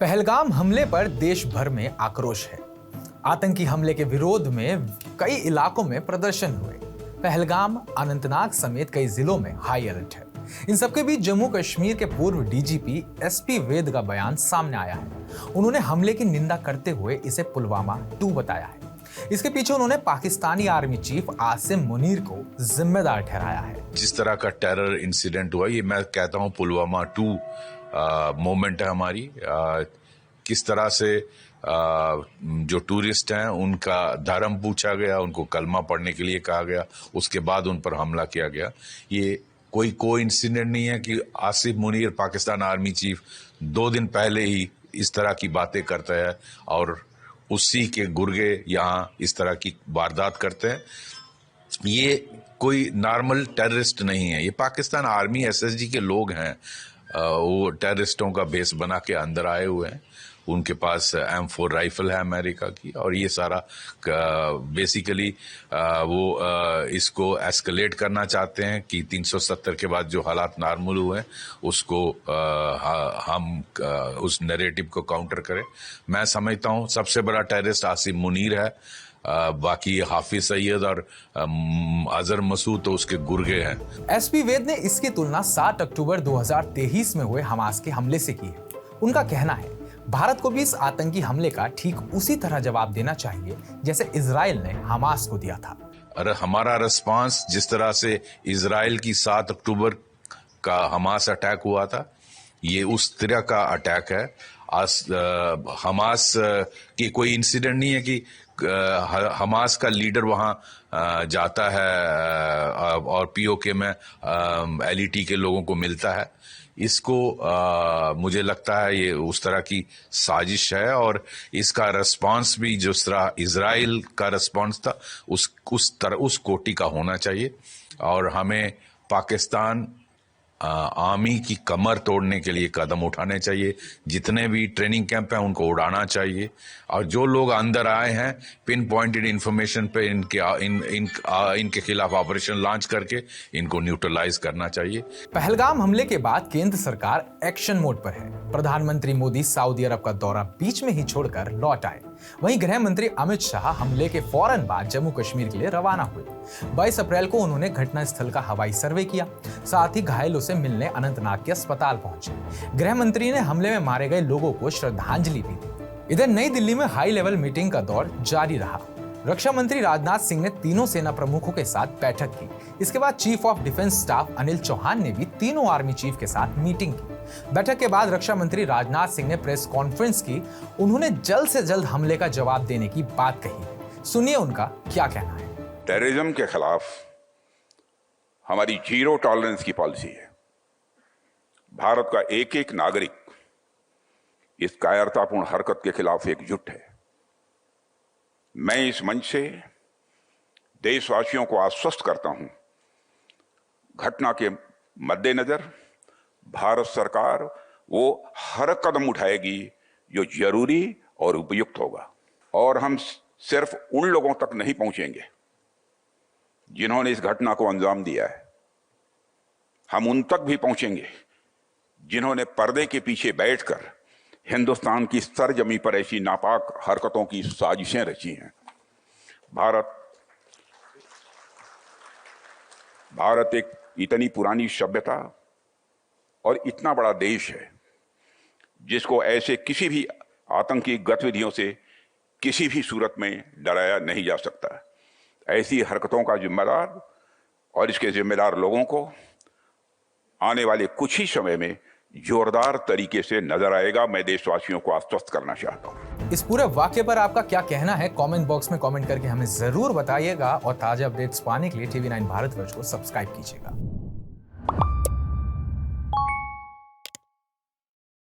पहलगाम हमले पर देश भर में आक्रोश है। आतंकी हमले के विरोध में कई इलाकों में प्रदर्शन हुए। पहलगाम, अनंतनाग समेत कई जिलों में हाई अलर्ट है। इन सबके बीच जम्मू कश्मीर के पूर्व डीजीपी एसपी वैद का बयान सामने आया है। उन्होंने हमले की निंदा करते हुए इसे पुलवामा 2 बताया है। इसके पीछे उन्होंने पाकिस्तानी आर्मी चीफ आसिम मुनीर को जिम्मेदार ठहराया है। जिस तरह का टेरर इंसिडेंट हुआ, ये मैं कहता हूँ पुलवामा 2 मोमेंट है हमारी। किस तरह से जो टूरिस्ट हैं उनका धर्म पूछा गया, उनको कलमा पढ़ने के लिए कहा गया, उसके बाद उन पर हमला किया गया। ये कोई इंसिडेंट नहीं है कि आसिफ मुनीर पाकिस्तान आर्मी चीफ 2 दिन पहले ही इस तरह की बातें करता है और उसी के गुर्गे यहाँ इस तरह की वारदात करते हैं। ये कोई नॉर्मल टेररिस्ट नहीं है, ये पाकिस्तान आर्मी एसएसजी के लोग हैं। वो टेररिस्टों का बेस बना के अंदर आए हुए हैं। उनके पास M4 राइफल है अमेरिका की, और ये सारा बेसिकली वो इसको एस्केलेट करना चाहते हैं कि 370 के बाद जो हालात नॉर्मल हुए हैं उसको हम उस नैरेटिव को काउंटर करें। मैं समझता हूँ सबसे बड़ा टेररिस्ट आसिम मुनीर है। बाकी हाफिज सईद और अजहर मसूद तो उसके गुर्गे हैं। एसपी वैद ने इसकी तुलना 7 अक्टूबर 2023 में हुए हमास के हमले से की है। उनका कहना है भारत को भी इस आतंकी हमले का ठीक उसी तरह जवाब देना चाहिए जैसे इजराइल ने हमास को दिया था। अरे हमारा रिस्पांस जिस तरह से इजराइल की 7 अक्टूबर का हमास अटैक हुआ था, ये उस तरह का अटैक है। हमास की कोई इंसिडेंट नहीं है कि हमास का लीडर वहां जाता है और पीओके में एलईटी के लोगों को मिलता है। इसको मुझे लगता है ये उस तरह की साजिश है, और इसका रिस्पांस भी जिस तरह इजराइल का रिस्पांस था उस कोटि का होना चाहिए। और हमें पाकिस्तान आर्मी की कमर तोड़ने के लिए कदम उठाने चाहिए। जितने भी ट्रेनिंग कैंप हैं उनको उड़ाना चाहिए, और जो लोग अंदर आए हैं पिन पॉइंटेड इंफॉर्मेशन पे इनके खिलाफ ऑपरेशन लॉन्च करके इनको न्यूट्रलाइज करना चाहिए। पहलगाम हमले के बाद केंद्र सरकार एक्शन मोड पर है। प्रधानमंत्री मोदी सऊदी अरब का दौरा बीच में ही छोड़कर लौट आए। वहीं गृह मंत्री अमित शाह हमले के फौरन बाद जम्मू कश्मीर के लिए रवाना हुए। 22 अप्रैल को उन्होंने घटनास्थल का हवाई सर्वे किया, साथ ही घायलों से मिलने अनंतनाग के अस्पताल पहुंचे। गृह मंत्री ने हमले में मारे गए लोगों को श्रद्धांजलि भी दी। इधर नई दिल्ली में हाई लेवल मीटिंग का दौर जारी रहा। रक्षा मंत्री राजनाथ सिंह ने तीनों सेना प्रमुखों के साथ बैठक की। इसके बाद Chief of Defence Staff Anil Chauhan ने भी तीनों आर्मी चीफ के साथ मीटिंग की। बैठक के बाद रक्षा मंत्री राजनाथ सिंह ने प्रेस कॉन्फ्रेंस की। उन्होंने जल्द से जल्द हमले का जवाब देने की बात कही। सुनिए उनका क्या कहना है। टेररिज्म के खिलाफ हमारी जीरो टॉलरेंस की पॉलिसी है। भारत का एक एक नागरिक इस कायरतापूर्ण हरकत के खिलाफ एकजुट है। मैं इस मंच से देशवासियों को आश्वस्त करता हूं, घटना के मद्देनजर भारत सरकार वो हर कदम उठाएगी जो जरूरी और उपयुक्त होगा। और हम सिर्फ उन लोगों तक नहीं पहुंचेंगे जिन्होंने इस घटना को अंजाम दिया है, हम उन तक भी पहुंचेंगे जिन्होंने पर्दे के पीछे बैठकर हिंदुस्तान की सरजमी पर ऐसी नापाक हरकतों की साजिशें रची हैं। भारत एक इतनी पुरानी सभ्यता और इतना बड़ा देश है जिसको ऐसे किसी भी आतंकी गतिविधियों से किसी भी सूरत में डराया नहीं जा सकता। ऐसी हरकतों का जिम्मेदार और इसके जिम्मेदार लोगों को आने वाले कुछ ही समय में जोरदार तरीके से नजर आएगा। मैं देशवासियों को आश्वस्त करना चाहता हूं। इस पूरे वाक्य पर आपका क्या कहना है कमेंट बॉक्स में कमेंट करके हमें जरूर बताइएगा, और ताजा अपडेट्स पाने के लिए TV9 भारतवर्ष को सब्सक्राइब कीजिएगा।